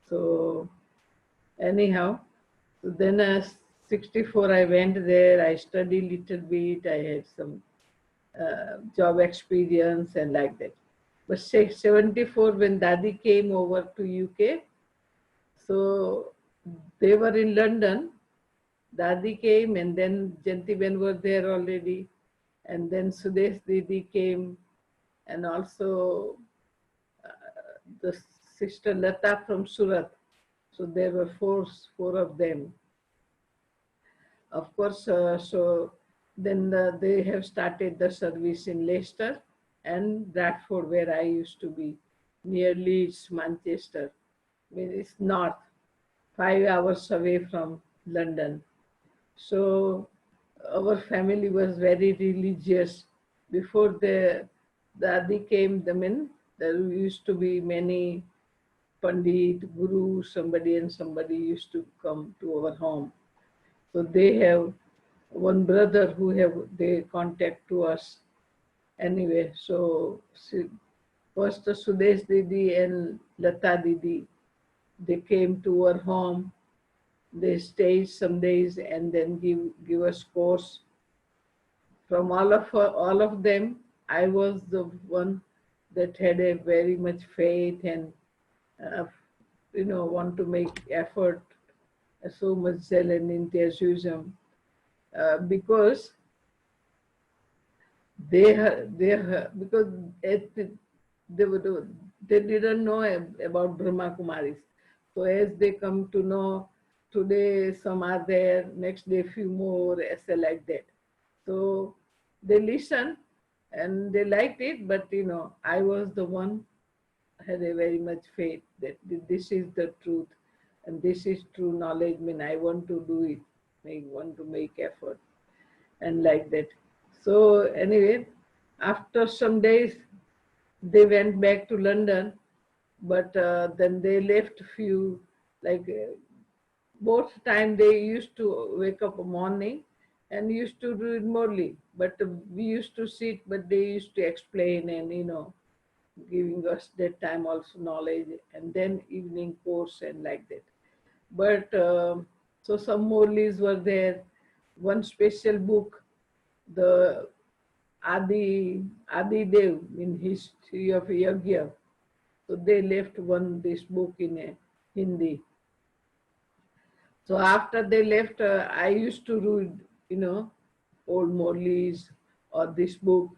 So anyhow, so then 64 I went there, I studied little bit, I had some job experience and like that. But 74 when Dadi came over to UK, so they were in London. Dadi came and then Jantiben were there already. And then Sudesh Didi came and also the sister Lata from Surat. So there were four of them. Of course, so then they have started the service in Leicester and Bradford, where I used to be, near Leeds, Manchester. I mean, it's north, 5 hours away from London. So our family was very religious. Before the Adi came, the men, there used to be many Pandit, Guru, somebody and somebody used to come to our home. So they have one brother who have they contact to us anyway. So first Sudesh Didi and Lata Didi, they came to our home. They stayed some days and then give us course. From all of them, I was the one that had a very much faith and uh, want to make effort, so much zeal and enthusiasm, because because they were, they didn't know about Brahma Kumaris. So as they come to know, today some are there, next day few more, essay like that. So they listen and they liked it, but I was the one had a very much faith that this is the truth and this is true knowledge. I mean, I want to do it, want to make effort and like that. So anyway, after some days, they went back to London, but then they left few, like both time they used to wake up a morning and used to do it morely. But we used to sit, but they used to explain and giving us that time also knowledge and then evening course and like that. But so some Morleys were there. One special book, the Adi Dev in history of Yagya. So they left this book in Hindi. So after they left, I used to read, old Morleys or this book,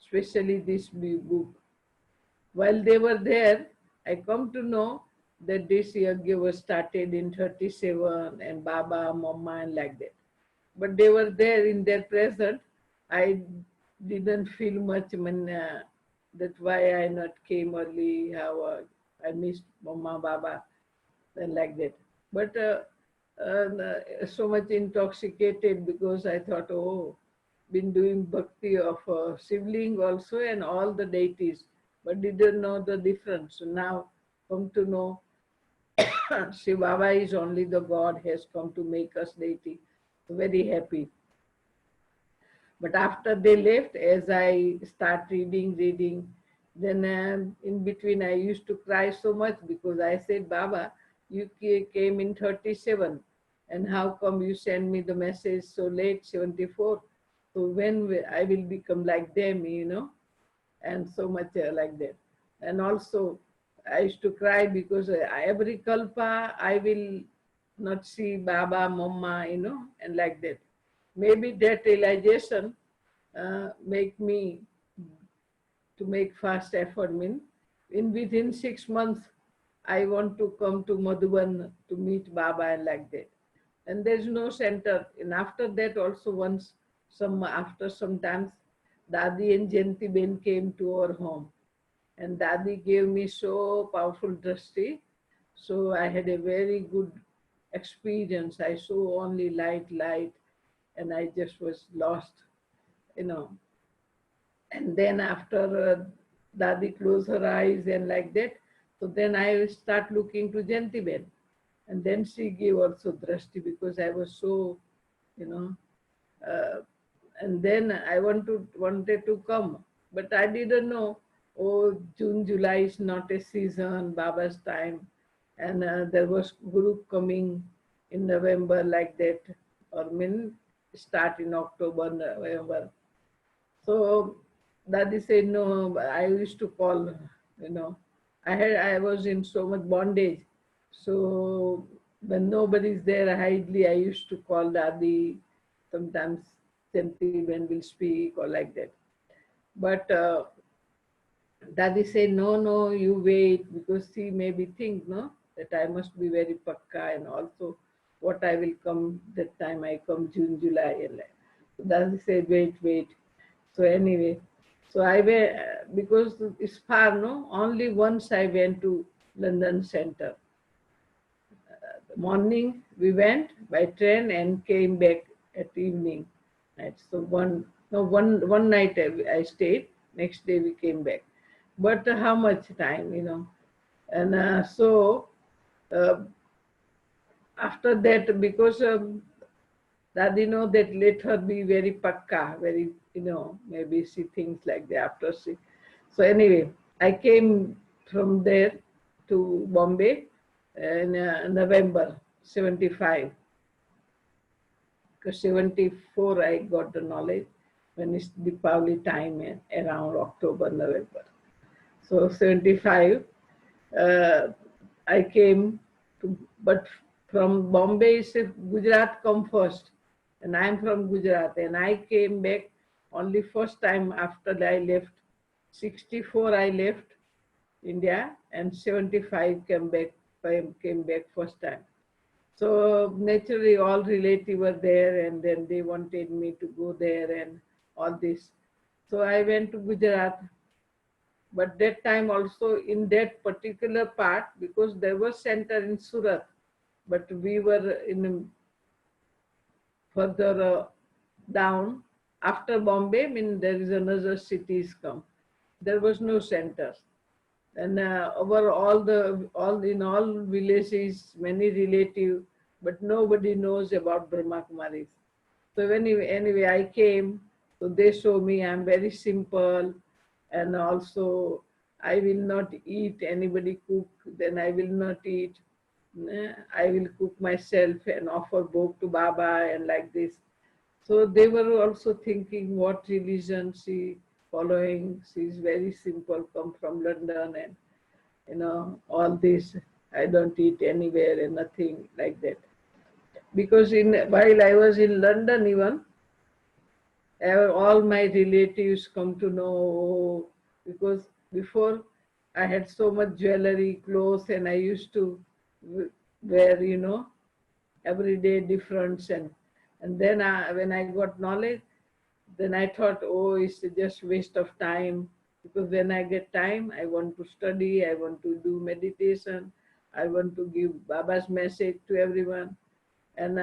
especially this book. While they were there, I come to know that this Yagya was started in 37 and Baba, Mama and like that. But they were there in their present. I didn't feel much, that's why I not came early, how I missed Mama, Baba and like that. But so much intoxicated because I thought, oh, been doing bhakti of sibling also and all the deities, but didn't know the difference. So now come to know Shiva Baba is only the God has come to make us deity. So very happy. But after they left, as I start reading, then in between I used to cry so much because I said, Baba, you came in 37 and how come you send me the message so late, 74? So when I will become like them, and so much like that. And also I used to cry because every kalpa I will not see Baba, Mama, and like that. Maybe that realization make me to make fast effort. In within 6 months, I want to come to Madhuban to meet Baba and like that. And there's no center. And after that, also once after some times, Dadi and Janti Ben came to our home, and Dadi gave me so powerful drashti. So I had a very good experience. I saw only light, and I just was lost, you know. And then after Dadi closed her eyes and like that, so then I start looking to Jantiben. And then she gave also drashti because I was so, you know, uh, and then I wanted to come, but I didn't know, oh, June, July is not a season, Baba's time. and there was group coming in November like that, or start in October, November. So Daddy said no. I used to call, you know, I was in so much bondage. So when nobody's there, I used to call Daddy. Sometimes simply when we'll speak or like that. But Daddy said, no, no, you wait, because she maybe think, no, that I must be very pakka, and also what I will come that time I come June, July. And like. So Daddy said, wait, wait. So anyway, so I went, because it's far, no? Only once I went to London Center. Morning we went by train and came back at evening. Right? So one night I stayed. Next day we came back. But how much time, And uh, after that, because Daddy know that let her be very pakka, very, maybe she thinks like that after she. So anyway, I came from there to Bombay in November 75. Because 74 I got the knowledge when it's Deepavali time around October, November. So 75, uh, I came to, but from Bombay, Gujarat come first, and I'm from Gujarat, and I came back only first time after I left. 64 I left India, and 75 came back first time. So naturally, all relatives were there, and then they wanted me to go there and all this. So I went to Gujarat, but that time also in that particular part, because there was center in Surat, but we were in further down after Bombay. There is another cities come. There was no center, and over all in all villages, many relatives, but nobody knows about Brahma Kumaris. So anyway, I came. So they show me I'm very simple, and also I will not eat anybody cook. Then I will not eat. I will cook myself and offer bhog to Baba and like this. So they were also thinking what religion she following. She is very simple, come from London, and all this. I don't eat anywhere and nothing like that. Because while I was in London, even all my relatives come to know, because before I had so much jewelry, clothes, and I used to wear, every day different, and then when I got knowledge, then I thought, oh, it's just waste of time, because when I get time, I want to study, I want to do meditation, I want to give Baba's message to everyone. And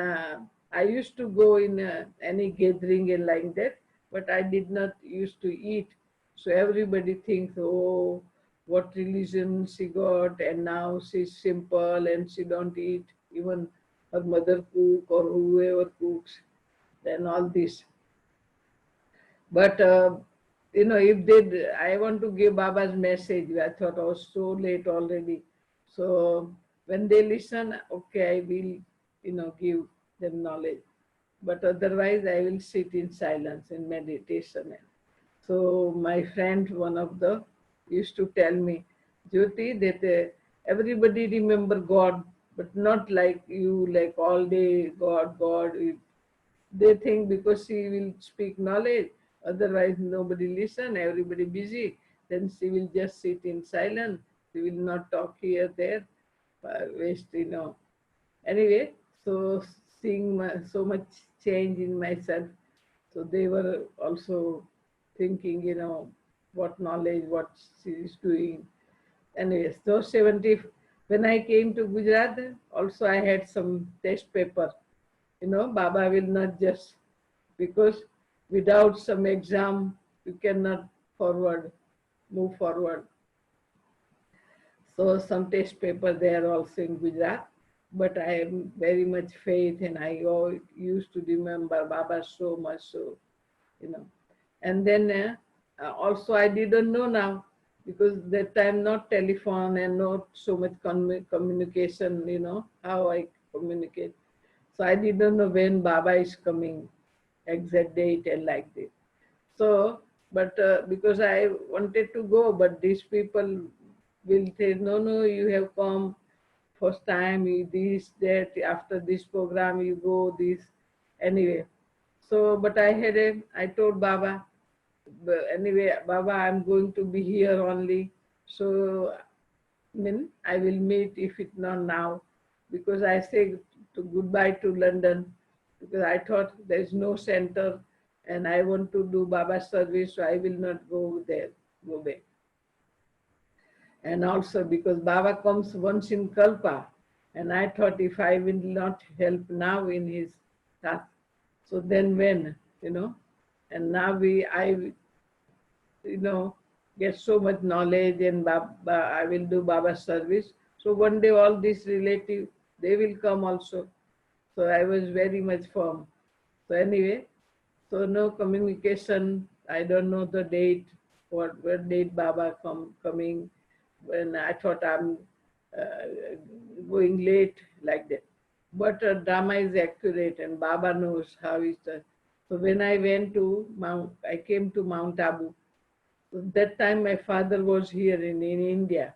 I used to go in any gathering and like that, but I did not used to eat. So everybody thinks, oh, what religion she got, and now she's simple and she don't eat, even her mother cook or whoever cooks, then all this. But if I want to give Baba's message. I thought I was so late already. So when they listen, okay, I will, give them knowledge. But otherwise, I will sit in silence in meditation. So my friend, one of the, used to tell me, Jyoti, that everybody remember God, but not like you, like all day God, God. They think because she will speak knowledge, otherwise nobody listen, everybody busy, then she will just sit in silence. She will not talk here, there, waste, Anyway, so seeing so much change in myself, so they were also thinking, what knowledge, what she is doing. Anyway, so 70, when I came to Gujarat, also I had some test paper. Baba will not just, because without some exam, you cannot move forward. So some test paper there also in Gujarat, but I am very much faith, and I used to remember Baba so much, so, And then also I didn't know now, because that time not telephone and not so much communication, you know, how I communicate. So I didn't know when Baba is coming, exact date and like this. So, but because I wanted to go, but these people will say, no, no, you have come first time, you this, that, after this program, you go this, anyway. So, but I told Baba, anyway, Baba, I'm going to be here only. So, I will meet if it not now, because I say to goodbye to London, because I thought there is no center and I want to do Baba service, so I will not go there, go back. And also because Baba comes once in Kalpa, and I thought if I will not help now in his task, so then when, you know, and now I you know, get so much knowledge and Baba, I will do Baba service. So one day all these relatives, they will come also. So I was very much firm. So anyway, so no communication. I don't know the date, what date Baba coming. When I thought I'm going late like that. But drama is accurate and Baba knows how is the. So when I went to I came to Mount Abu. That time my father was here in India.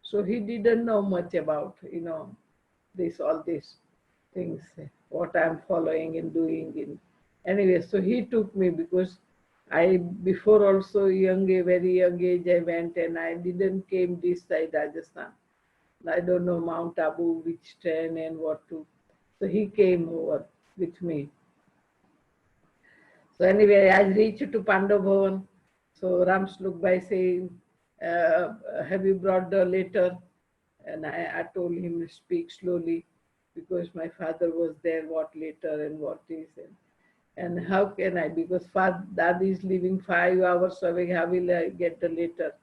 So he didn't know much about, you know, all these things, what I'm following and doing. Anyway, so he took me because I, before also very young age, I went and I didn't came this side Rajasthan. I don't know Mount Abu, which train and what to. So he came over with me. So anyway, I reached to Pandav Bhavan. So Ram Slok Bhai saying, have you brought the letter? And I told him to speak slowly because my father was there, what letter and what is. And how can I, because Dadi is living 5 hours away, how will I get the letter?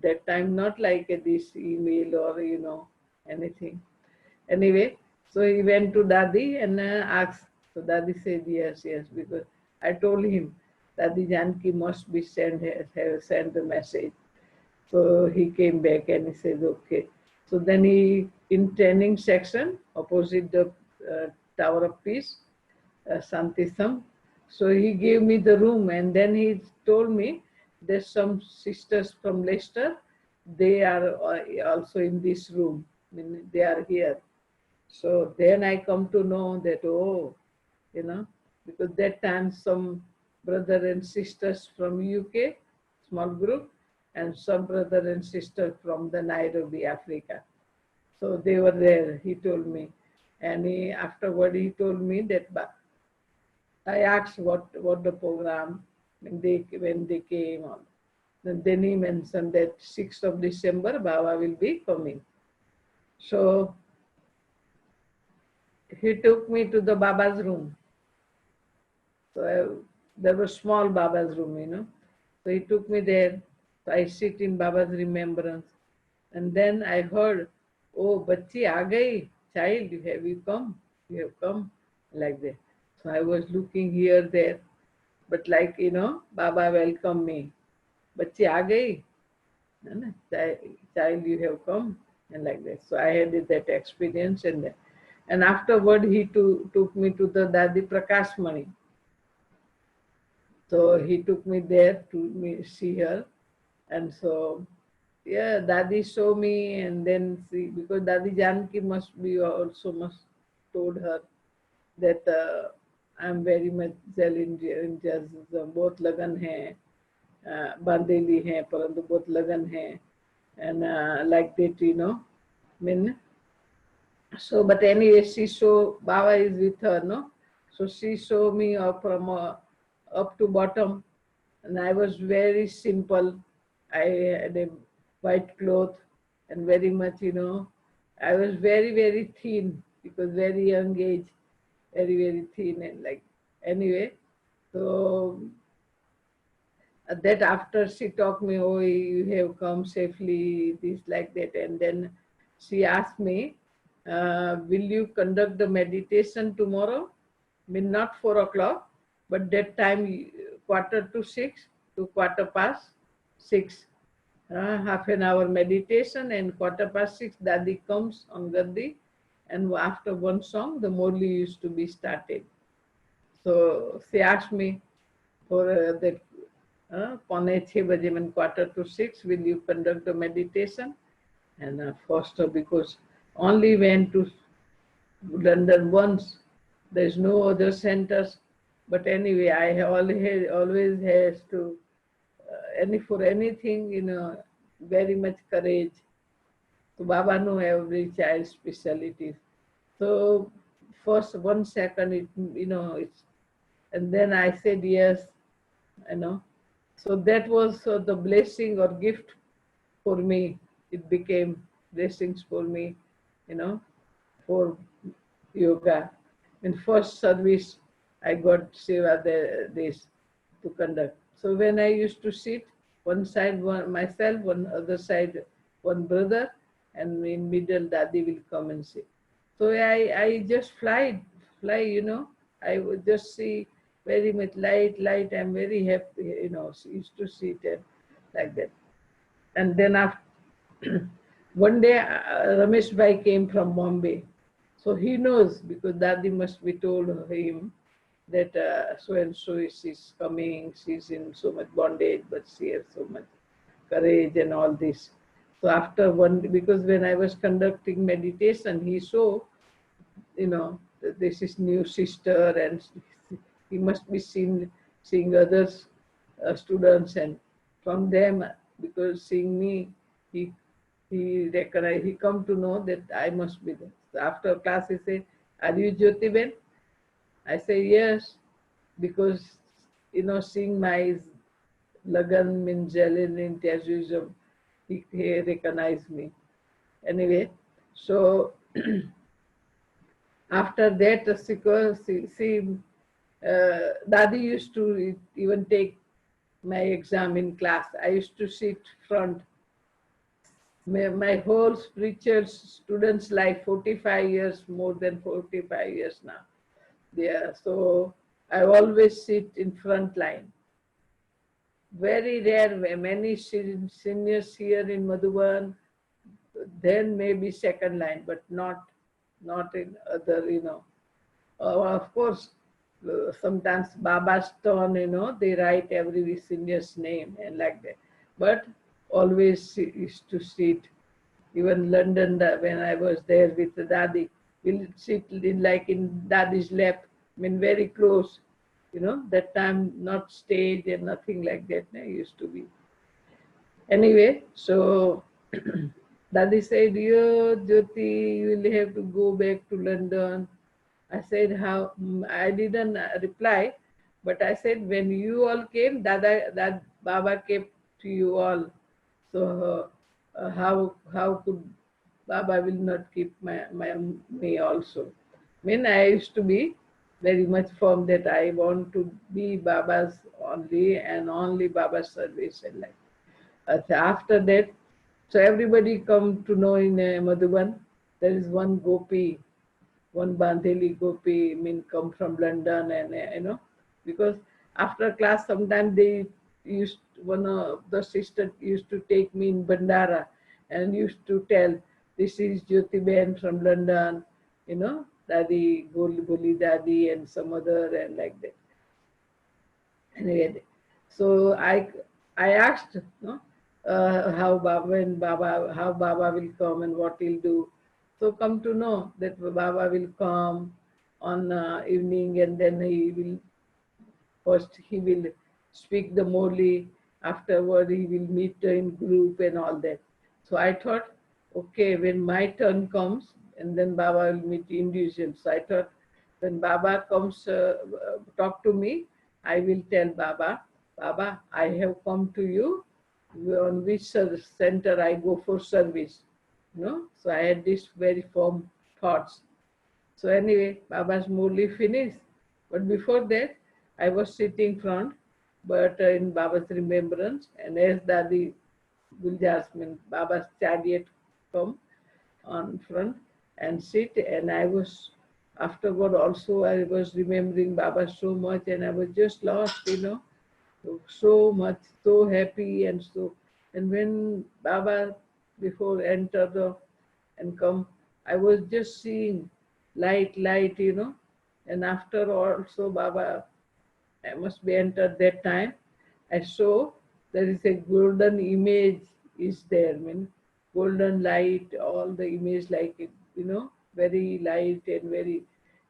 That time not like this email or, you know, anything. Anyway, so he went to Dadi and asked. So Dadi said yes, yes, because I told him Dadi Janki must be have sent the message. So he came back and he said, okay. So then he, in training section, opposite the Tower of Peace, Santisam. So he gave me the room and then he told me there's some sisters from Leicester. They are also in this room. I mean, they are here. So then I come to know that, oh, you know, because that time some brother and sisters from UK, small group, and some brother and sister from the Nairobi, Africa. So they were there, he told me. And afterward he told me that I asked what the program when they came on. Then he mentioned that 6th of December Baba will be coming. So he took me to the Baba's room. So there was small Baba's room, you know. So he took me there. So I sit in Baba's remembrance. And then I heard, oh, Bachchi aa gayi, child, have you come? You have come, like that. So I was looking here, there. But like, you know, Baba welcomed me. Bachchi aa gayi, child, you have come, and like that. So I had that experience. And afterward, he took me to the Dadi Prakash Mani. So he took me there to see her. And so, yeah, Dadi saw me and then see, because Dadi Janki must told her that I'm very much in jazz. Both lagan hai, bandeli hai, parantu both lagan hai. And like that, you know, mean. So, but anyway, she saw, Baba is with her, no? So she saw me from up to bottom, and I was very simple. I had a white cloth and very much, you know, I was very, very thin because very young age, very, very thin and like, anyway. So that after she talked me, oh, you have come safely, this, like that. And then she asked me, will you conduct the meditation tomorrow? I mean, not 4 o'clock, but that time, 5:45 to 6. half an hour meditation, and 6:15 Dadi comes on Gaddi, and after one song the Morli used to be started. So she asked me for that Paune 6 baje, when 5:45, will you conduct the meditation? And first, because only went to London once, there's no other centers. But anyway, I always has to for anything, very much courage. So Baba know every child's specialties. So first 1 second, it's, and then I said yes, you know. So that was the blessing or gift for me. It became blessings for me, you know, for yoga. In first service, I got Seva this to conduct. So when I used to sit, one side one myself, one other side one brother, and in middle Dadi will come and sit. So I just fly, I would just see very much light. I'm very happy, used to sit and like that. And then after one day, Ramesh Bhai came from Bombay. So he knows, because Dadi must be told him that so and so is coming, she's in so much bondage, but she has so much courage and all this. So after one, because when I was conducting meditation, he saw, that this is new sister, and he must be seeing others, students, and from them, because seeing me, he he come to know that I must be there. So after class, he say, "Are you Jyoti Ben?" I say yes, because seeing my Lagan Minjalin enthusiasm, he recognized me. Anyway, so after that, Dadi used to even take my exam in class. I used to sit front. My whole spiritual student's life, 45 years, more than 45 years now. Yeah, so I always sit in front line. Very rare, many seniors here in Madhuban, then maybe second line, but not in other, of course, sometimes Baba's turn, they write every senior's name and like that. But always used to sit. Even London, when I was there with the Dadi, we'll sit like in Dadi's lap, I mean very close. That time not stage and nothing like that. Used to be. Anyway, so Dadi said, "You, Jyoti, you will have to go back to London." I said, "How?" I didn't reply, but I said, "When you all came, that Baba came to you all. So how could Baba will not keep me also?" I mean, I used to be very much firm that I want to be Baba's only and only Baba's service and like. After that, so everybody come to know in Madhuban, there is one Gopi, one Bandheli Gopi, come from London, and because after class sometimes they one of the sisters used to take me in Bandara and used to tell, "This is Jyoti Ben from London, Dadi, Goli Dadi, and some other," and like that. Anyway, so I asked, how Baba will come and what he'll do. So come to know that Baba will come on evening, and then he will speak the Morli. Afterward, he will meet in group and all that. So I thought, okay, when my turn comes, and then Baba will meet individuals. So I thought, when Baba comes, talk to me, I will tell Baba, "Baba, I have come to you, on which center I go for service." So I had this very firm thoughts. So anyway, Baba's Murli finished. But before that, I was sitting front, but in Baba's remembrance, and as Dadi Guljasmin, Baba's chariot come on front and sit, and I was, afterward also I was remembering Baba so much, and I was just lost, so much, so happy, and so And when Baba, before enter the and come, I was just seeing light, light, And after also Baba, I must be entered that time. I saw there is a golden image is there. I mean, golden light, all the image like it, very light and very,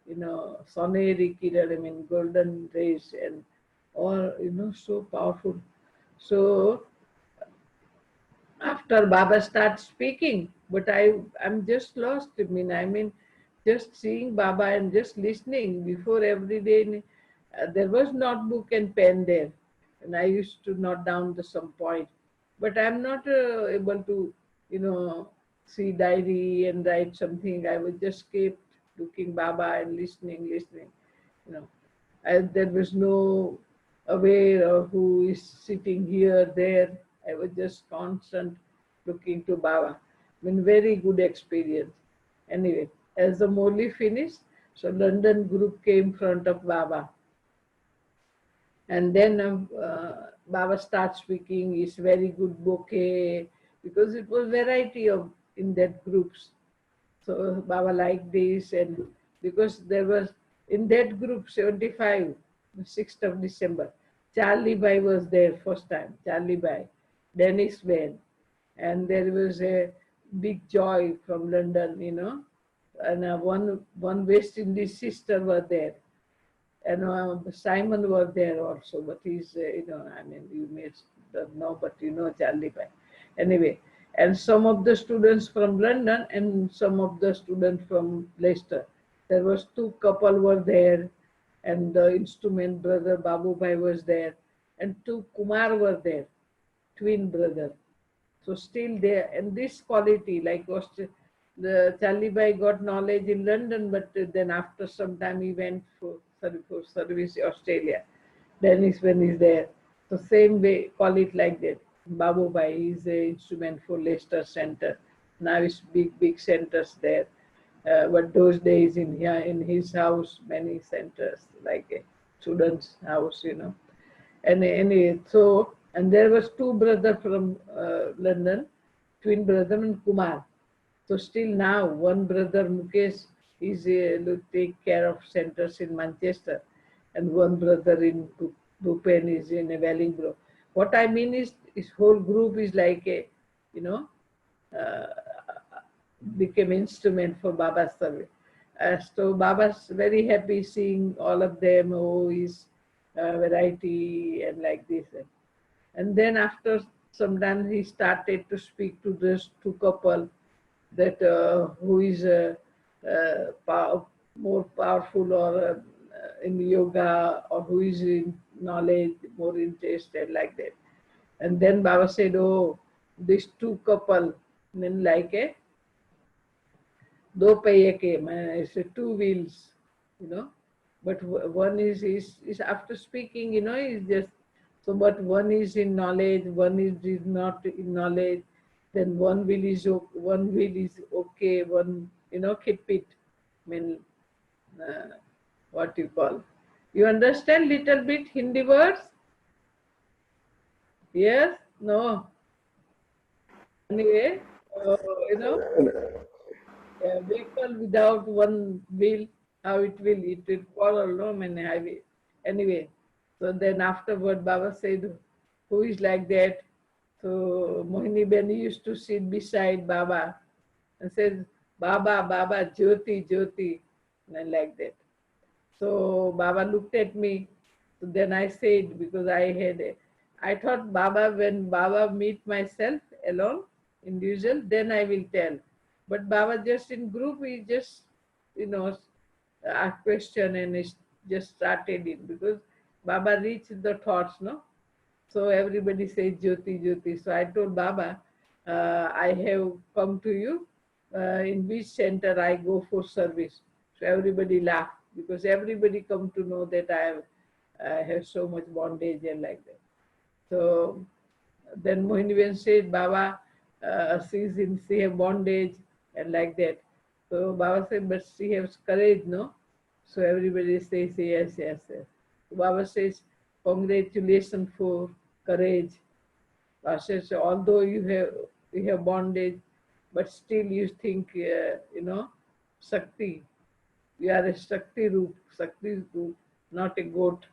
soneri kiran, I mean, golden rays and all, so powerful. So after Baba starts speaking, but I'm just lost. I mean, just seeing Baba and just listening before every day. There was notebook and pen there, and I used to note down the some point. But I'm not able to, you know, see diary and write something. I was just kept looking Baba and listening. You know, there was no aware of who is sitting here, there. I was just constant looking to Baba. I mean, very good experience. Anyway, as the Morley finished, so London group came front of Baba. And then Baba starts speaking, it's very good bouquet, because it was variety of in that groups. So Baba liked this, and because there was in that group 75, the 6th of December, Charlie Bai was there first time. Charlie Bai, Dennis Ben, and there was a big joy from London, and one West Indies sister were there, and Simon was there also, but he's, I mean, you may don't know, but Charlie Pai. Anyway, and some of the students from London and some of the students from Leicester. There was two couple were there, and the instrument brother Babu Bhai was there, and two Kumar were there, twin brother. So still there, and this quality, like the Charlie Bai got knowledge in London, but then after some time he went for service Australia. Dennis when he's there. So same way, call it like that. Babu Bai is a instrument for Leicester Center. Now it's big centers there. But those days in here in his house, many centers like a student's house, And so, and there was two brother from London, twin brother and Kumar. So still now, one brother Mukesh is take care of centers in Manchester, and one brother in Bhupen is in Wellingborough. What I mean is, this whole group is like a, you know, uh, became instrument for Baba's service. So Baba's very happy seeing all of them. Oh, his variety and like this. And then after some time, he started to speak to those two couple that who is more powerful or in yoga, or who is in knowledge more interested like that. And then Baba said, oh, these two couple, then like a do paye ke, it's a two wheels, but one is after speaking, is just so, but one is in knowledge, one is not in knowledge. Then one wheel is okay, one, keep it. I mean, uh, what you call. You understand little bit Hindi words? Yes? No? Anyway, you know, a vehicle without one wheel, how it will fall along and highway. Anyway, so then afterward, Baba said, who is like that? So Mohini Beni used to sit beside Baba and said, Baba, Baba, Jyoti, Jyoti, and like that. So Baba looked at me. So then I said, because I thought Baba, when Baba meet myself alone, individual, then I will tell. But Baba just in group, he just, asked question and he just started it, because Baba reached the thoughts, no? So everybody says Jyoti, Jyoti. So I told Baba, I have come to you. In which center I go for service? So everybody laughed, because everybody come to know that I have so much bondage and like that. So then Mohini said, Baba, she have bondage and like that. So Baba said, but she has courage, no? So everybody says yes, yes, yes. So Baba says, congratulations for courage. Says, although you have bondage, but still you think, Shakti. You are a Shakti Roop, not a goat.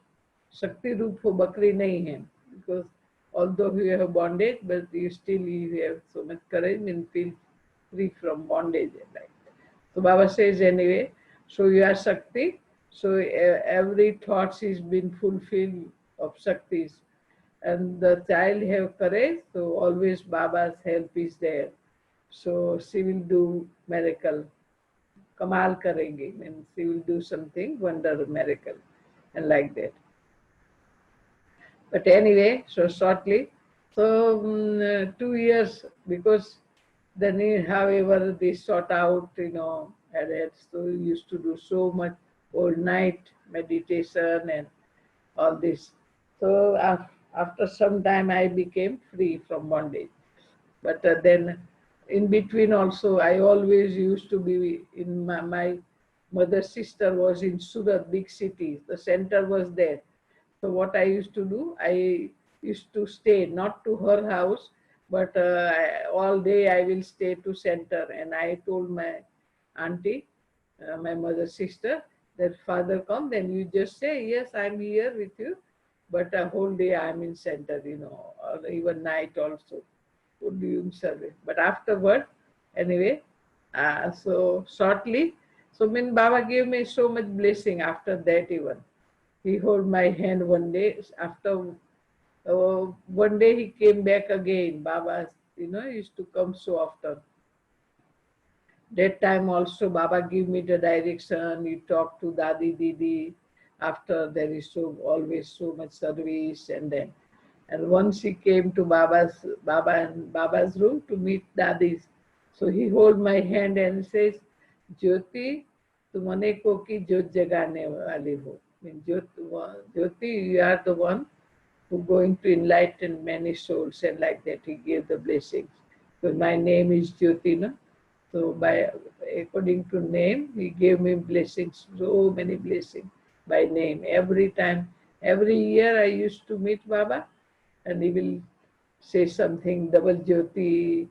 Shakti Roop for Bakri nahi hai. Because although you have bondage, but you have so much courage and feel free from bondage. Like that. So Baba says anyway, so you are Shakti, so every thought is been fulfilled of Shaktis. And the child have courage, so always Baba's help is there. So she will do miracle. Kamal karegi, means she will do something, wonder, miracle, and like that. But anyway, so shortly, so 2 years, because then however they sort out, had it, so we used to do so much all night meditation and all this. So after some time I became free from bondage. But then in between also, I always used to be in my mother's sister was in Surat, big city. The center was there. So what I used to do, I used to stay not to her house, but all day I will stay to center. And I told my auntie, my mother's sister, that father come, then you just say, yes, I'm here with you, but a whole day I'm in center, or even night also doing service. But afterward, anyway, so shortly, so mean Baba gave me so much blessing after that even. He hold my hand one day. After one day he came back again. Baba, used to come so often. That time also Baba give me the direction. He talk to Dadi Didi. After there is so always so much service, and once he came to Baba's room to meet Dadi's. So he hold my hand and says, Jyoti, तुम अनेकों की ज्योत जगाने वाली हो. Jyoti, you are the one who going to enlighten many souls, and like that he gave the blessings. So my name is Jyoti, no? So by according to name, he gave me blessings, so many blessings by name. Every time, every year I used to meet Baba, and he will say something, double Jyoti,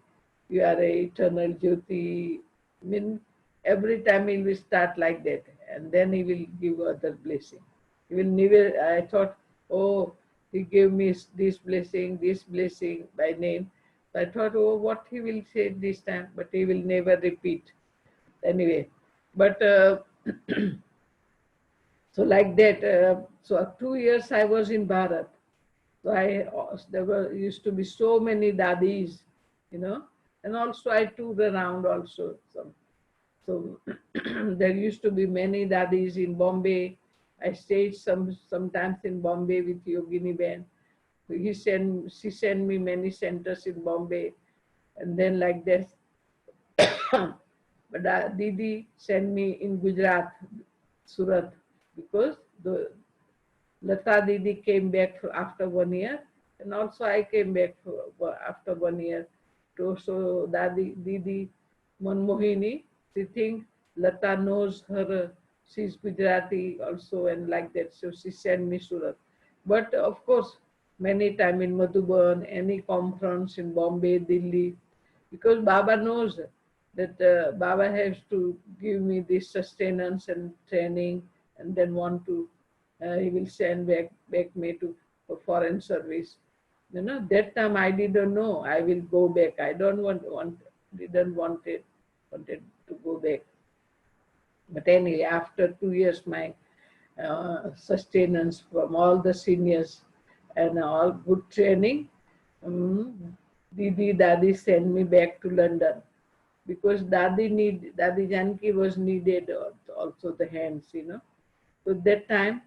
you are a eternal Jyoti. I mean, every time he will start like that, and then he will give other blessing. He will never, I thought, oh, he gave me this blessing by name. So I thought, oh, what he will say this time, but he will never repeat. Anyway, but so like that, so 2 years I was in Bharat. So there were used to be so many dadis, and also I toured around also. So there used to be many dadis in Bombay. I stayed sometimes in Bombay with Yogini Ben. She sent me many centers in Bombay, and then like that. But Didi sent me in Gujarat, Surat, because the Lata Didi came back after 1 year, and also I came back after 1 year. So Didi Manmohini, she thinks Lata knows her, she's Gujarati also, and like that. So she sent me Surat. But of course, many time in Madhuban, any conference in Bombay, Delhi, because Baba knows that Baba has to give me this sustenance and training, and then he will send back me to foreign service. That time I didn't know I will go back. I didn't wanted to go back. But anyway, after 2 years, my sustenance from all the seniors and all good training, Didi Dadi sent me back to London, because Dadi Janki was needed also the hands. So that time,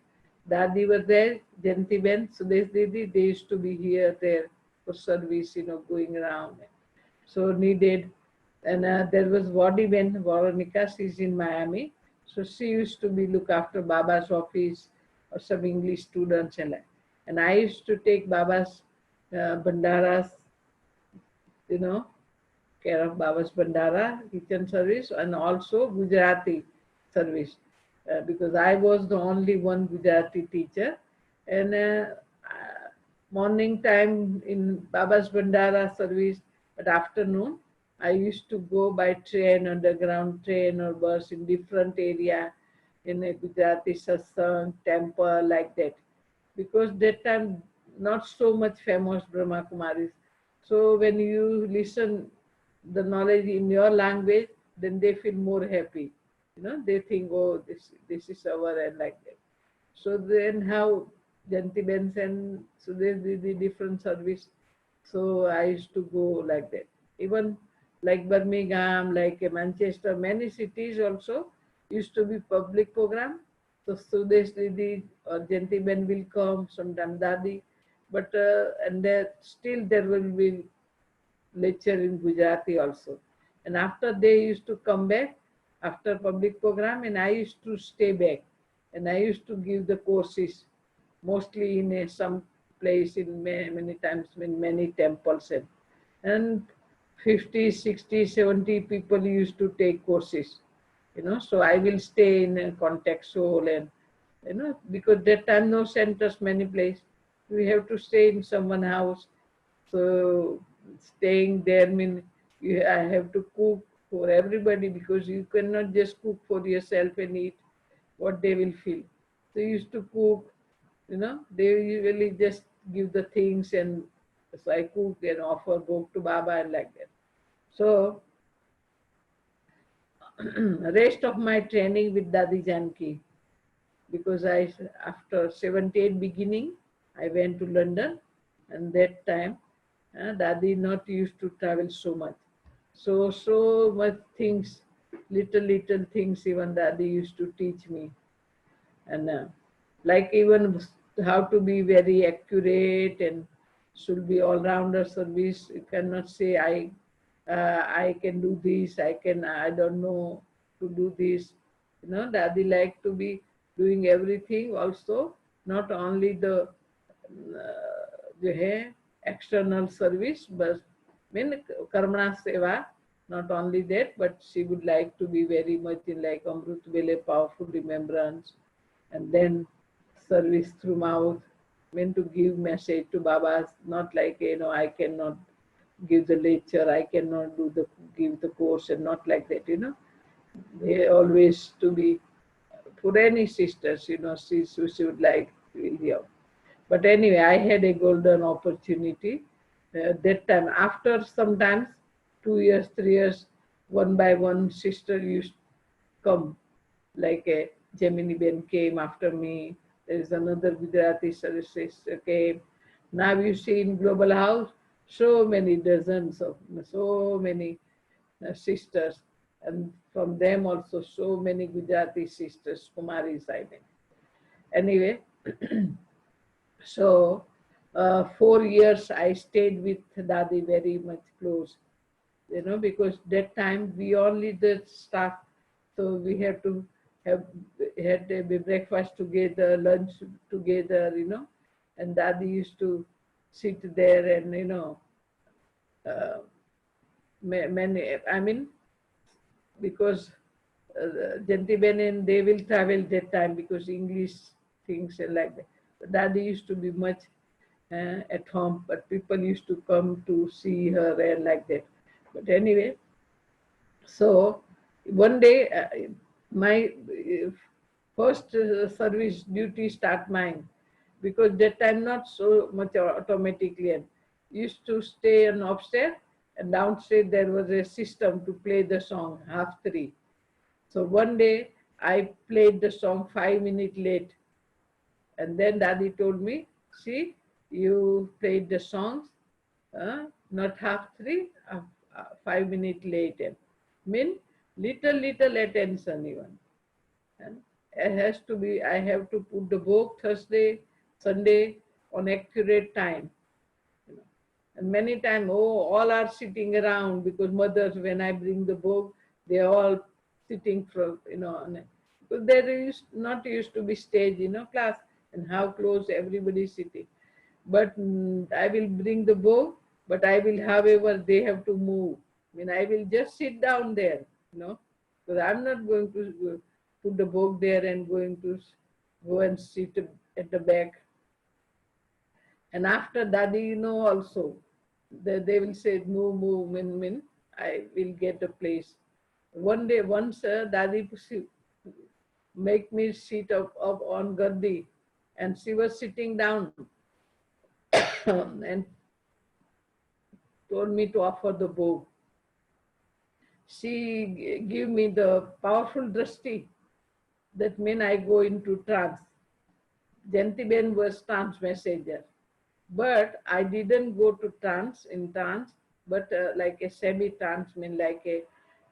Dadi was there, Janti Ben, Sudesh Didi, they used to be here, there for service, going around. So needed. And there was Wadi Ben, Veronica, she's in Miami. So she used to be look after Baba's office or some English students and I used to take Baba's Bandaras, care of Baba's Bandara, kitchen service, and also Gujarati service. Because I was the only one Gujarati teacher, and morning time in Baba's Bandara service, at afternoon, I used to go by train, underground train or bus in different area, in a Gujarati satsang, temple, like that. Because that time not so much famous Brahma Kumaris. So when you listen the knowledge in your language, then they feel more happy. They think, oh, this is our, and like that. So then how Janti Benson, so there's the different service. So I used to go like that. Even like Birmingham, like Manchester, many cities also used to be public program. So Sudesh Didi or Janti Ben will come, sometimes Dadi. But and there still there will be lecture in Gujarati also. And after they used to come back after public program, and I used to stay back, and I used to give the courses mostly in some place in many times in many temples, and 50, 60, 70 people used to take courses. So I will stay in a contact soul, and because that time no centers many place, we have to stay in someone house. So staying there mean I have to cook for everybody, because you cannot just cook for yourself and eat what they will feel. So you used to cook, they usually just give the things, and so I cook and offer book to Baba and like that. So rest of my training with Dadi Janki, because after 78 beginning, I went to London, and that time Dadi not used to travel so much. So much things, little things even Dadi used to teach me. And like even how to be very accurate, and should be all-rounder service. You cannot say I can do this, I don't know to do this. Daddy like to be doing everything also, not only the जो है external service, but mean karmana seva, not only that, but she would like to be very much in like Amrut Vele, powerful remembrance, and then service through mouth, meant to give message to Babas, not like I cannot give the lecture, I cannot give the course, and not like that. They always to be for any sisters, she would like William. But anyway, I had a golden opportunity that time. After sometimes 2 years, 3 years, one by one sister used come, like a Gemini Ben came after me. There is another Gujarati sister came. Now you see in Global House, so many dozens of, so many sisters, and from them also so many Gujarati sisters, Kumaris, I mean. Anyway, so 4 years I stayed with Dadi very much close, because that time we only the staff, so we have to have had a breakfast together, lunch together, and Dadi used to sit there, and uh, many, I mean, because gentlemen and they will travel that time because English things and like that. Daddy used to be much at home, but people used to come to see her and like that. But anyway, so one day my first service duty start mine, because that time not so much automatically, and used to stay on upstairs, and downstairs there was a system to play the song half three. So one day I played the song 5 minutes late, and then Daddy told me, see, you played the songs, not half three, 5 minutes late. And mean little attention even. And it has to be, I have to put the book Thursday, Sunday on accurate time. And many times, all are sitting around, because mothers, when I bring the book, they are all sitting from, on it. Because there is not used to be stage, class, and how close everybody is sitting. But I will bring the book, but I will, however, they have to move. I will just sit down there, because I'm not going to put the book there and going to go and sit at the back. And after Dadi, also, they will say, no, move, min, I will get a place. One day, once Dadi make me sit up on Gaddi, and she was sitting down and told me to offer the book. She gave me the powerful drishti. That means I go into trance. Jantiben was trance messenger. But I didn't go to trance in trance, but like a semi-trance, mean like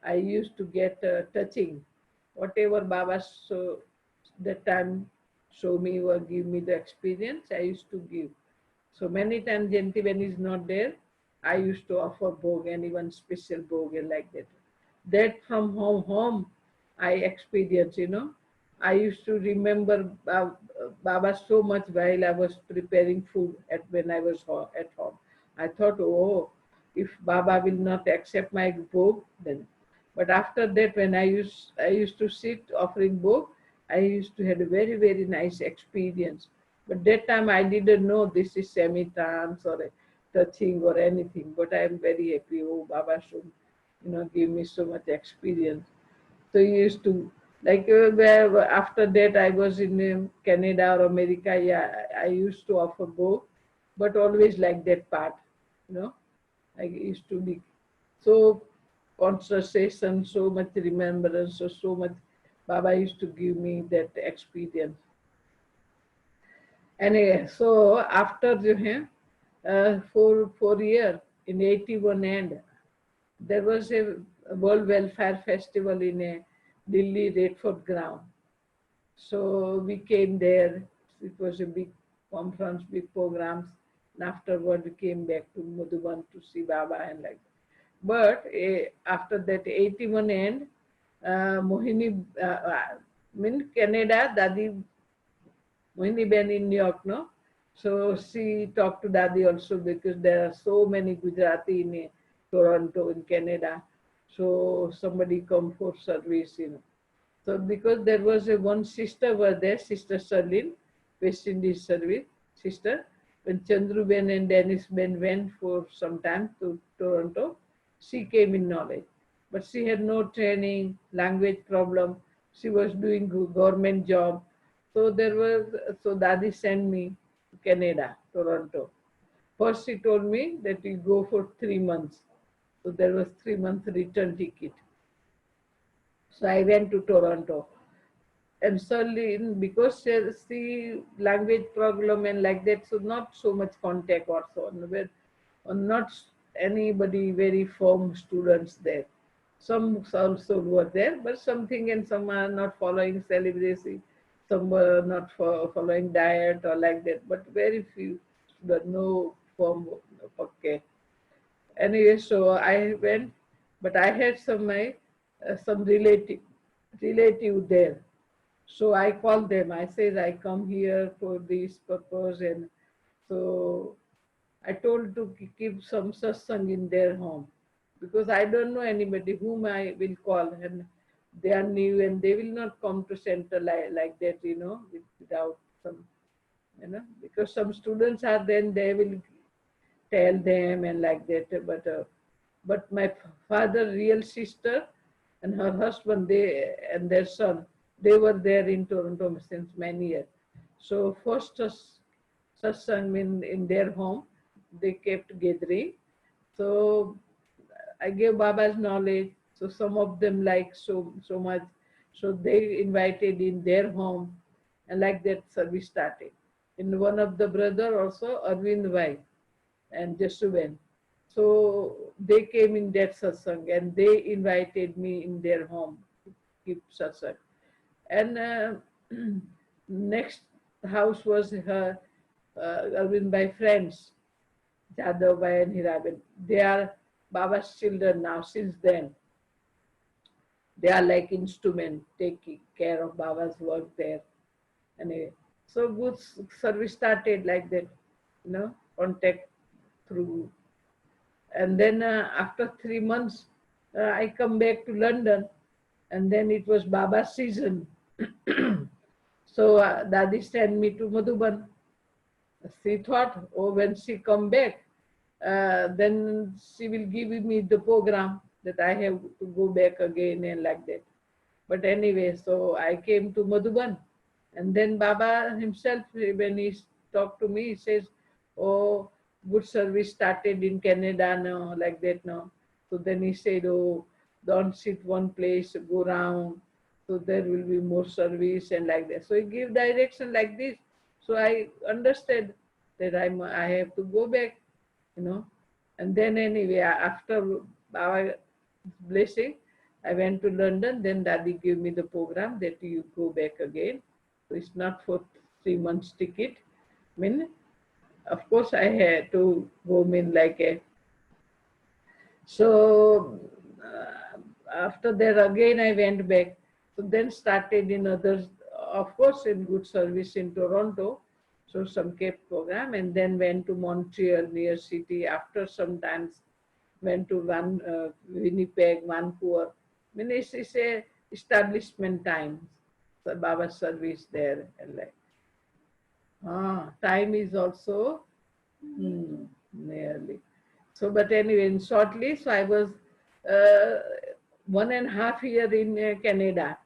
I used to get touching. Whatever Baba so that time show me or give me the experience, I used to give. So many times Jantiben is not there, I used to offer bhog and even special bhog and like that. That from home I experience. I used to remember Baba so much while I was preparing food when I was at home. I thought, oh, if Baba will not accept my bhog, then. But after that, when I used to sit offering bhog, I used to have a very, very nice experience. But that time I didn't know this is semi-trance or a touching or anything. But I am very happy. Oh, Baba should, give me so much experience. So he used to, like where after that I was in Canada or America. Yeah, I used to offer both, but always like that part. You know, I used to be so concentration, so much remembrance, so much. Baba used to give me that experience. Anyway, so after four year in 81 end, there was a World Welfare Festival in a Delhi Redford ground. So we came there. It was a big conference, big programs. And afterward, we came back to Madhuban to see Baba and like. But after that 81 end, Mohini, in Canada, Dadi Mohini Ben in New York, no? So she talked to Dadi also because there are so many Gujarati in Toronto, in Canada. So somebody come for service. So because there was one sister was there, Sister Sharlene, West Indies service sister. When Chandru Ben and Dennis Ben went for some time to Toronto, she came in knowledge. But she had no training, language problem. She was doing government job. So Dadi sent me to Canada, Toronto. First she told me that we go for 3 months. So there was 3 month return ticket. So I went to Toronto. And certainly because there's the language problem and like that, so not so much contact also, or not anybody very firm students there. Some also were there, but something and some are not following celibacy, some were not following diet or like that, but very few, but no firm. Okay. Anyway, so I went, but I had some relative there. So I called them. I said I come here for this purpose, and so I told to keep some satsang in their home because I don't know anybody whom I will call, and they are new and they will not come to center like that, without some, because some students are then they will tell them and like that. But my father, real sister, and her husband, they and their son, they were there in Toronto since many years. So first satsang in their home, they kept gathering. So I gave Baba's knowledge. So some of them like so much. So they invited in their home, and like that service started. And one of the brother also, Arvind Vai and Jasuben. So they came in that satsang and they invited me in their home to keep satsang. And next house was her Arvind by friends, Jadhav Bhai and Hiraben. They are Baba's children now since then. They are like instrument, taking care of Baba's work there. Anyway, so good service started like that, contact through. And then after 3 months, I come back to London, and then it was Baba's season. So Dadi sent me to Madhuban. She thought, oh, when she come back, then she will give me the program that I have to go back again and like that. But anyway, so I came to Madhuban, and then Baba himself, when he talked to me, he says, "Oh, good service started in Canada now, like that now." So then he said, "Oh, don't sit one place, go round. So there will be more service and like that." So he gave direction like this. So I understood that I have to go back, you know. And then anyway, after Baba blessing, I went to London. Then Daddy gave me the program that you go back again. So it's not for 3 months ticket. I mean, of course, I had to go in like a. So after that, again I went back. So then started in others, of course, in good service in Toronto. So some Cape program, and then went to Montreal near city. After some times went to Winnipeg, Vancouver. I mean, it's a establishment time. So Baba service there. And like, time is also nearly. So, but anyway, in shortly, so I was uh, 1.5 years in Canada.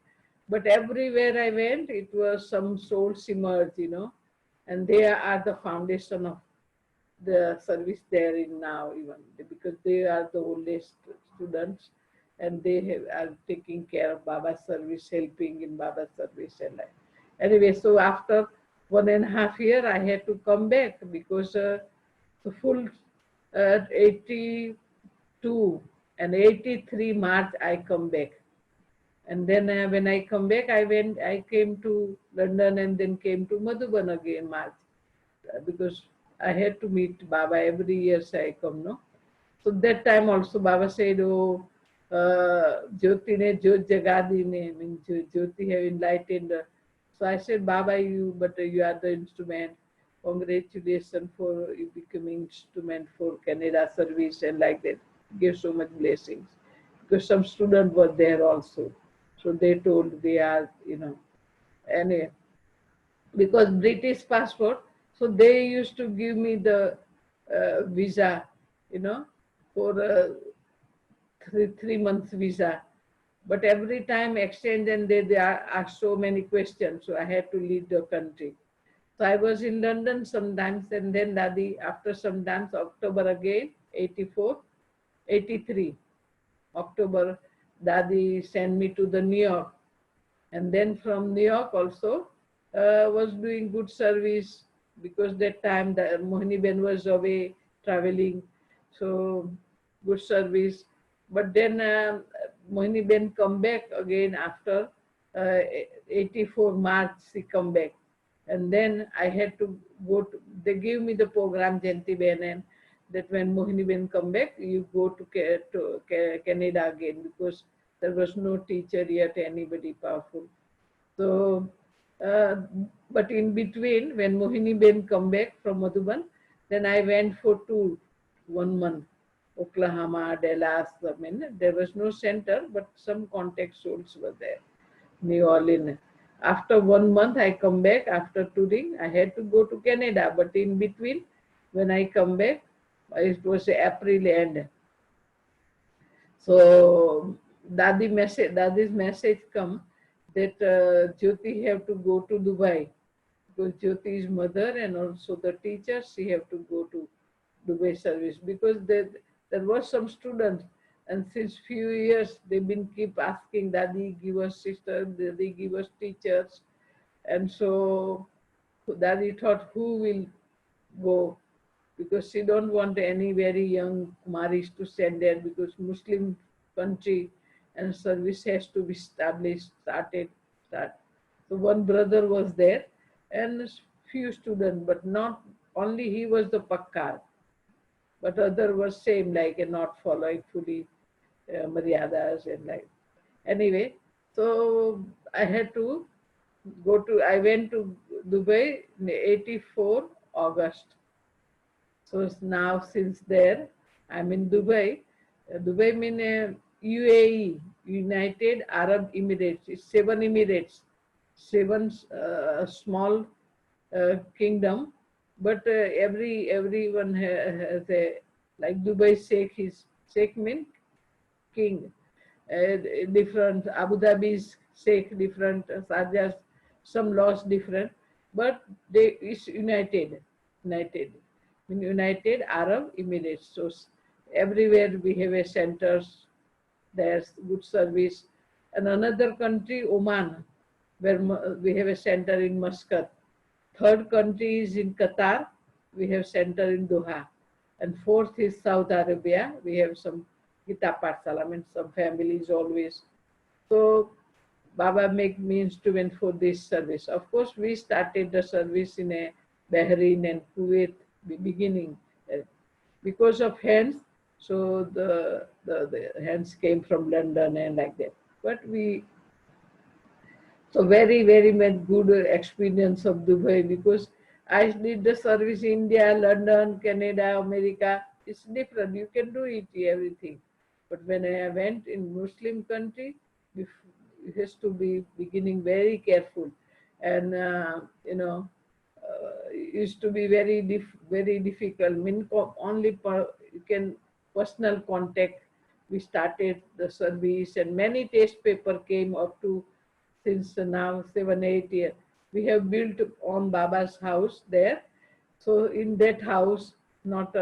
But everywhere I went, it was some souls emerged, and they are the foundation of the service there in now, even because they are the oldest students, and they are taking care of Baba's service, helping in Baba's service and like. Anyway, so after 1.5 years, I had to come back because the full 82 and 83 March I come back. And then when I come back, I came to London and then came to Madhuban again March, because I had to meet Baba every year. I come, no. So that time also Baba said, "Oh, Jyoti ne Jyot Jagadi ne, I mean, Jyoti have enlightened." So I said, "Baba, but you are the instrument. Congratulations for you becoming instrument for Canada service and like that. Give so much blessings." Because some students were there also. So they told they are, anyway, because British passport, so they used to give me the visa, for 3 months visa. But every time exchange and they ask so many questions, so I had to leave the country. So I was in London sometimes, and then Dadi, after some times, October again, 84, 83, October, Dadi sent me to the New York. And then from New York also was doing good service, because that time the Mohini Ben was away traveling, so good service. But then Mohini Ben come back again after 84 March. She come back, and then I had to go. They gave me the program Janti Ben, and that when Mohini Ben come back, you go to Canada again, because there was no teacher yet, anybody powerful. So, uh, but in between, when Mohini Ben come back from Madhuban, then I went for tour 1 month, Oklahoma, Dallas. I mean, there was no center, but some contact souls were there, New Orleans. After 1 month, I come back after touring. I had to go to Canada, but in between, when I come back, it was April end. So Dadi's message come that Jyoti have to go to Dubai, because Jyoti's mother and also the teacher, she have to go to Dubai service, because there was some students, and since few years they've been keep asking, Dadi give us sister, Dadi give us teachers, and so Dadi thought who will go, because she don't want any very young Kumaris to send there, because Muslim country and service has to be established, start. So one brother was there and few students, but not only he was the pakkar, but other was same, like not following fully maryadas and like. Anyway, so I had to I went to Dubai in 84 August. So now since there, I'm in Dubai. Dubai means UAE, United Arab Emirates. It's 7 emirates, seven small kingdom. But everyone has a, like Dubai Sheikh is, Sheikh mean king, uh, different, Abu Dhabi's Sheikh different, Sharjah's some laws different, but they is united, mean United Arab Emirates. So everywhere we have a centers, there's good service. And another country, Oman, where we have a center in Muscat. Third country is in Qatar. We have center in Doha. And fourth is Saudi Arabia. We have some Gita Patsala, I mean some families always. So Baba make me instrument for this service. Of course, we started the service in a Bahrain and Kuwait beginning because of hands. So the hands came from London and like that. But we, so very much good experience of Dubai, because I did the service in India, London, Canada, America. It's different. You can do it everything. But when I went in Muslim country, it has to be beginning very careful, and used to be very difficult. Mean only you can personal contact. We started the service, and many test paper came up to, since now 7 8 years. We have built on Baba's house there. So in that house, not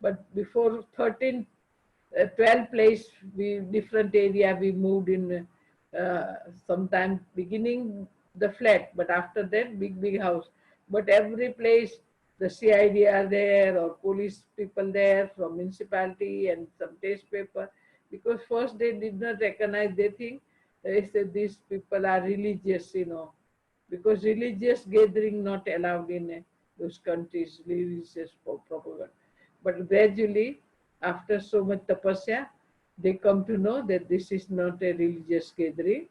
but before 13 12 place, we different area we moved in, sometime beginning the flat, but after that big house. But every place the CID are there, or police people there from municipality, and some test paper, because first they did not recognize. They think, they said these people are religious, because religious gathering not allowed in those countries, religious propaganda. But gradually, after so much tapasya, they come to know that this is not a religious gathering.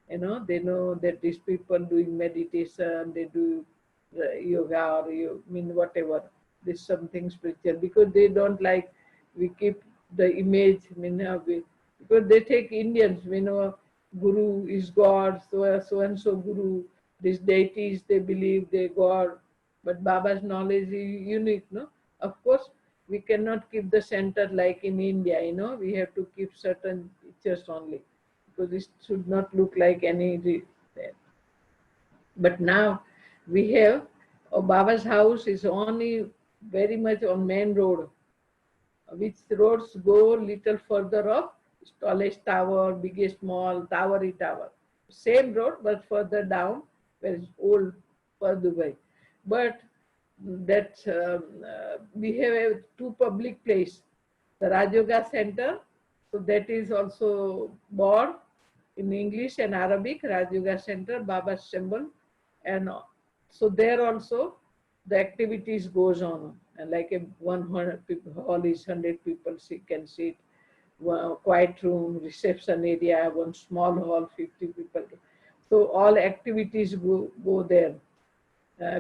They know that these people doing meditation, they do yoga, or you mean whatever. This something spiritual, because they don't like we keep the image. Because they take Indians, Guru is God, so and so Guru. These deities they believe they God, but Baba's knowledge is unique, no? Of course, we cannot keep the center like in India, we have to keep certain pictures only, because it should not look like any. But now we have, Baba's house is only very much on main road, which roads go little further up, tallest tower, biggest mall, towery tower. Same road, but further down, where it's old for Dubai. But that we have two public place, the Rajoga Center. So that is also board in English and Arabic, Rajoga Center, Baba's symbol. And so there also the activities goes on, and like a 100 people hall is 100 people can sit, one quiet room, reception area, one small hall 50 people. So all activities go there,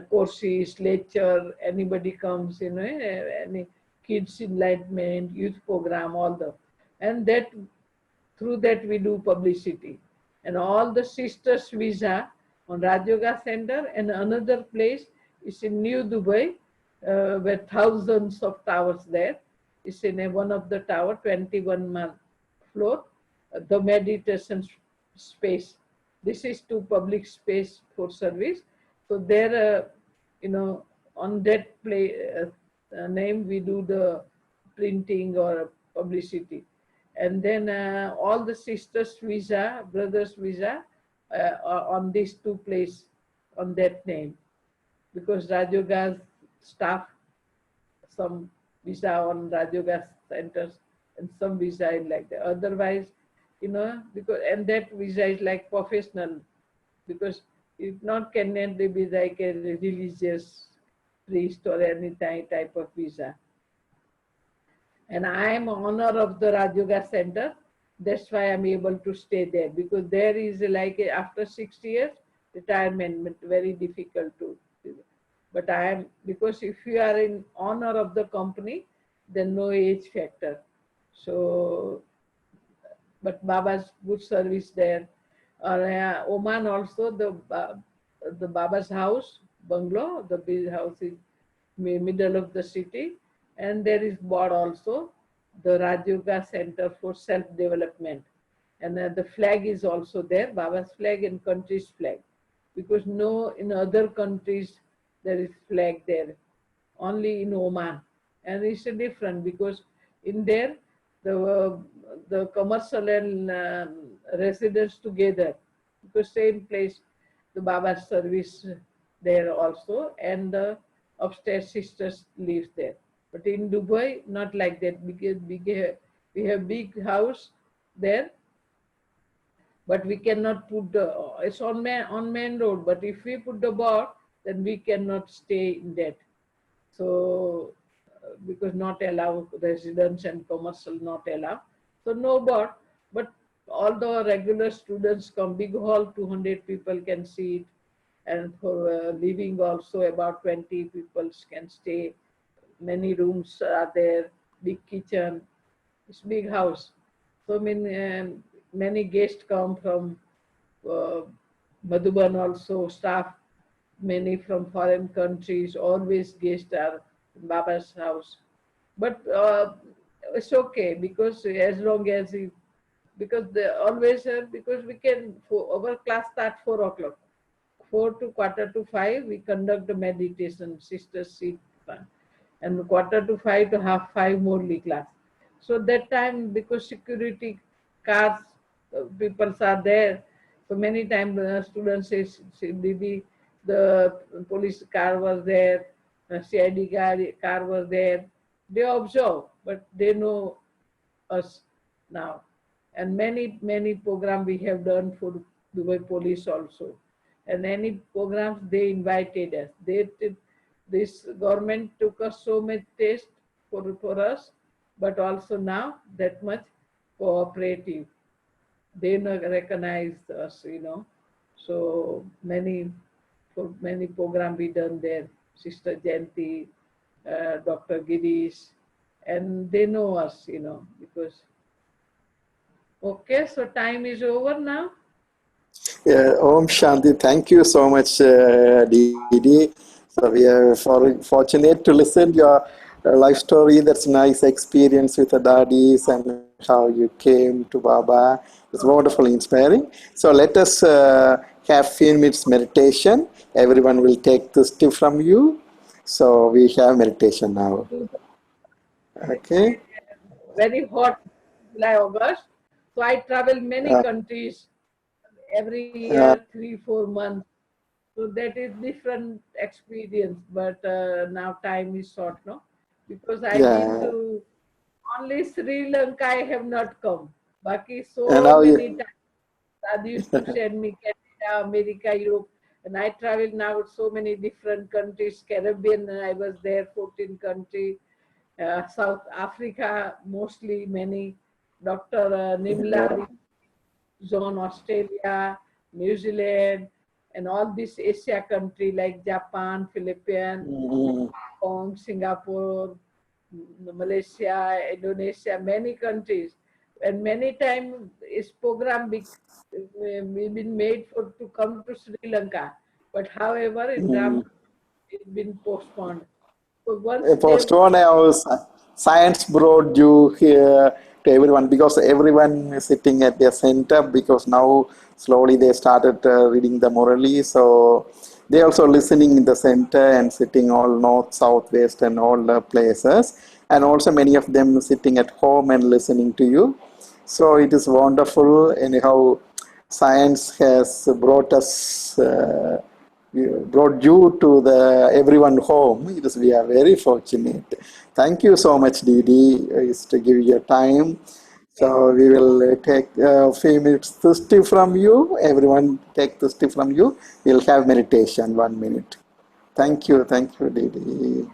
courses, lecture, anybody comes, any kids enlightenment, youth program, all the, and that through that we do publicity. And all the sisters visa on Rajoga Center, and another place is in New Dubai, where thousands of towers there. It's in one of the tower, 21 floor, the meditation space. This is to public space for service. So there, on that name we do the printing or publicity. And then all the sisters visa, brothers visa, are on these two place on that name, because Rajoga's staff, some visa on Rajoga centers, and some visa is like that. Otherwise, because, and that visa is like professional, because it not cannot be like a religious priest or any type of visa. And I am owner of the Rajoga Center. That's why I'm able to stay there, because there is like after 6 years retirement, very difficult to. But I am, because if you are in honor of the company, then no age factor. So, but Baba's good service there. Oman also, the Baba's house, bungalow, the big house is middle of the city, and there is board also, the Raj Yoga Center for Self-Development. And the flag is also there, Baba's flag and country's flag. Because no, in other countries there is flag there, only in Oman. And it's different because in there the commercial and residents together, because same place the Baba service there also, and the upstairs sisters lives there. But in Dubai, not like that, because we have big house there, but we cannot put the, it's on main road, but if we put the board, then we cannot stay in that. So because not allow residents and commercial not allow, so no board. But all the regular students come, big hall, 200 people can see it, and for living also about 20 people can stay. Many rooms are there, big kitchen, it's big house. So many guests come from uh, Madhuban also, staff, many from foreign countries, always guests are in Baba's house. But it's okay, because as long as he, because they always because we can, our class start 4 o'clock. 4 to 4:45 we conduct the meditation, sisters sit, and 4:45 to half 5 morely class. So that time, because security cars, people are there, so many times students say, Didi, the police car was there, CID car was there. They observe, but they know us now. And many program we have done for Dubai police also. And any programs they invited us. This government took us so much test for us, but also now that much cooperative. They recognize us. So many program we done there. Sister Janti, Dr. Girish, and they know us, because. Okay, so time is over now. Yeah, Om Shanti. Thank you so much, Didi. So we are fortunate to listen to your life story. That's nice experience with the daddies and how you came to Baba. It's wonderfully inspiring. So let us have few minutes meditation. Everyone will take this tip from you. So we have meditation now. Okay. Very hot July, August. So I travel many countries every year, 3-4 months. So that is different experience. But now time is short, no? Because I've been Yeah. to only Sri Lanka. I have not come. Baki And so now many you. times. Dad used to send me Canada, America, Europe, and I travel now so many different countries. Caribbean, I was there, 14 countries. South Africa, mostly many. Dr. Nimla Zone, Australia, New Zealand, and all this Asia country like Japan, Philippines, Mhm. Hong Kong, Singapore, Malaysia, Indonesia, many countries. And many times this program we've been made for to come to Sri Lanka. But however, in Ram, it's been postponed. So once they Postpone our science brought you here to everyone because everyone is sitting at their center because now slowly they started reading the morally, so they also listening in the center and sitting all north, south, west and all the places, and also many of them sitting at home and listening to you. So it is wonderful anyhow. Science has brought us brought you to the everyone home. It is, we are very fortunate. Thank you so much, Didi, is to give your time. So we will take a few minutes thirsty from you. Everyone take thirsty from you. We'll have meditation 1 minute. Thank you, Didi.